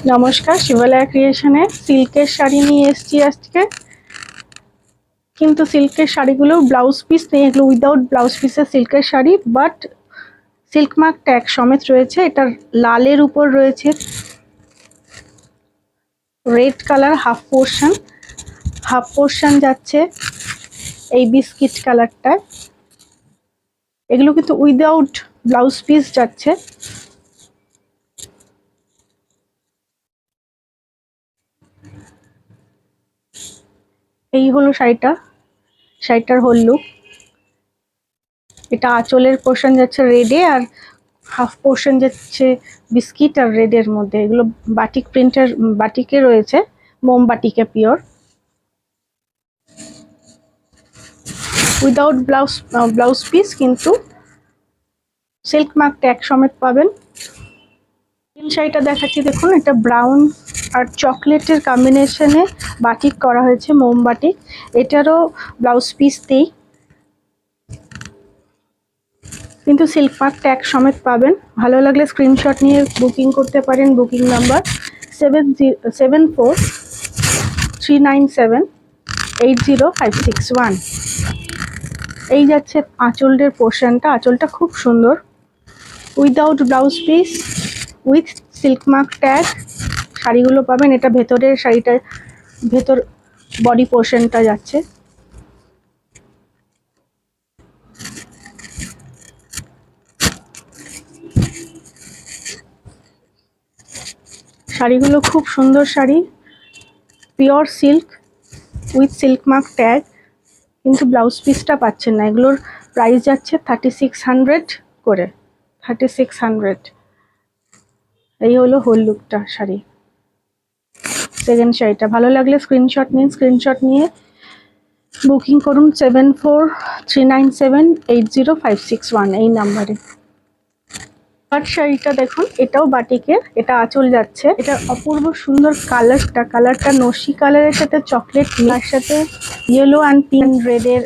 নমস্কার, শিবালয়া ক্রিয়েশনে সিল্কের শাড়ি নিয়ে এসেছি আজকে। কিন্তু সিল্কের শাড়িগুলো ব্লাউজ পিস নেই, এগুলো উইদাউট ব্লাউজ পিসের সিল্কের sari, but silk mark tag সমেত রয়েছে। এটা লালের উপর রয়েছে রেড কালার হাফ পোর্শন যাচ্ছে এই বিস্কিট কালারটা। এগুলো কিন্তু উইদাউট ব্লাউজ পিস যাচ্ছে। এই হলো শাড়িটার হোল লুক। এটা আঁচলের পোর্শন যাচ্ছে রেডে, আর হাফ পোর্শন যাচ্ছে বিস্কিট আর রেডের মধ্যে। এগুলো বাটিক প্রিন্টের, বাটিকে রয়েছে, মোমবাটিকে পিওর, উইদাউট ব্লাউজ পিস, কিন্তু সিল্ক মার্ক ট্যাগ সমেত পাবেন। শাড়িটা দেখাচ্ছি, দেখুন, এটা ব্রাউন আর চকলেটের কম্বিনেশনে বাটিক করা হয়েছে, মোমবাটিক। এটারও ব্লাউজ পিস নেই, কিন্তু সিল্ক মার্ক ট্যাগ সমেত পাবেন। ভালো লাগলে স্ক্রিনশট নিয়ে বুকিং করতে পারেন। Booking number 7439780561। এই যাচ্ছে আঁচলের পোর্শনটা। আঁচলটা খুব সুন্দর, without blouse piece, with silk mark tag শাড়িগুলো পাবেন। এটা ভেতরের শাড়িটা, ভেতর বডি পোর্শনটা যাচ্ছে। শাড়িগুলো খুব সুন্দর sari, pure silk with silk mark tag, কিন্তু ব্লাউজ পিসটা পাচ্ছেন না। এগুলোর প্রাইস যাচ্ছে 3600 করে, 3600। এই হলো হোল লুকটা শাড়ি। সেকেন্ড শাড়িটা ভালো লাগলে স্ক্রিনশট নিন, স্ক্রিনশট নিয়ে বুকিং করুন 7439780561 এই নাম্বারে। আর শাড়িটা দেখুন, এটাও বাটিকের, এটা আঁচল যাচ্ছে। এটা অপূর্ব সুন্দর কালারটা নসি কালারের সাথে চকলেট, তার সাথে ইয়েলো অ্যান্ড পিঙ্ক রেডের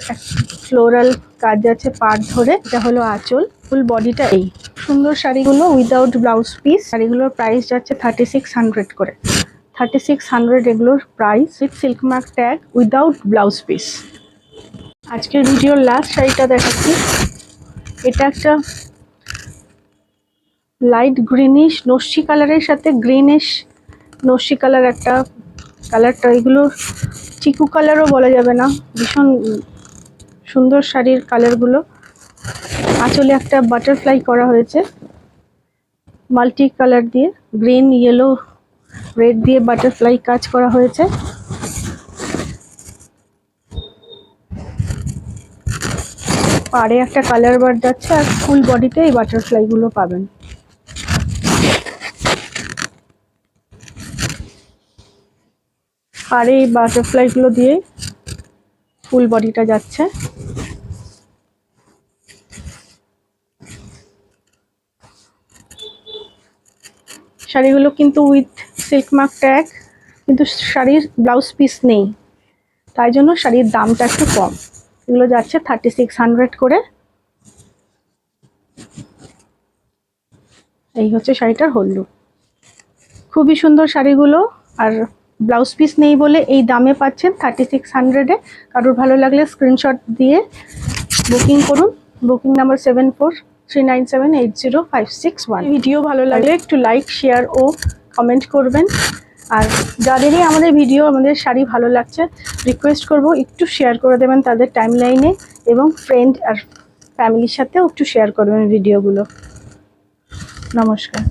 ফ্লোরাল কাজ যাচ্ছে পাড় ধরে। এটা হলো আঁচল, ফুল বডিটা এই সুন্দর। শাড়িগুলো উইদাউট ব্লাউজ পিস, শাড়িগুলোর প্রাইস যাচ্ছে 3600 করে, 3600 এগুলোর price, with silk mark tag, without blouse piece. আজকের ভিডিওর লাস্ট শাড়িটা দেখাচ্ছি। এটা একটা লাইট গ্রিনিশ নস্যি কালারের সাথে গ্রিনিশ নস্যি কালার, একটা কালারটা, এগুলো চিকু কালারও বলা যাবে না, ভীষণ সুন্দর শাড়ির কালারগুলো। আঁচলে একটা বাটারফ্লাই করা হয়েছে মাল্টি কালার দিয়ে, গ্রিন, ইয়েলো, রেড দিয়ে বাটারফ্লাই কাজ করা হয়েছে। পাড়ে একটা কালার বার যাচ্ছে, আর ফুল বডিতে এই বাটারফ্লাই গুলো পাবেন। আর এই বাটারফ্লাই গুলো দিয়ে ফুল বডিটা যাচ্ছে। শাড়িগুলো কিন্তু উইথ সিল্ক মার্ক ট্যাগ, কিন্তু শাড়ির ব্লাউজ পিস নেই, তাই জন্য শাড়ির দামটা একটু কম। এগুলো যাচ্ছে 3600 করে। এই হচ্ছে শাড়িটার হোল লুক। খুবই সুন্দর শাড়িগুলো, আর ব্লাউজ পিস নেই বলে এই দামে পাচ্ছেন 3600-এ। কারোর ভালো লাগলে স্ক্রিনশট দিয়ে বুকিং করুন। Booking number 7439780561। ভিডিও ভালো লাগলে একটু লাইক, শেয়ার ও কমেন্ট করবেন। আর যাদেরই আমাদের ভিডিও, আমাদের শাড়ি ভালো লাগছে, রিকোয়েস্ট করব একটু শেয়ার করে দেবেন তাদের টাইমলাইনে, এবং ফ্রেন্ড আর ফ্যামিলির সাথেও একটু শেয়ার করবেন ভিডিওগুলো। নমস্কার।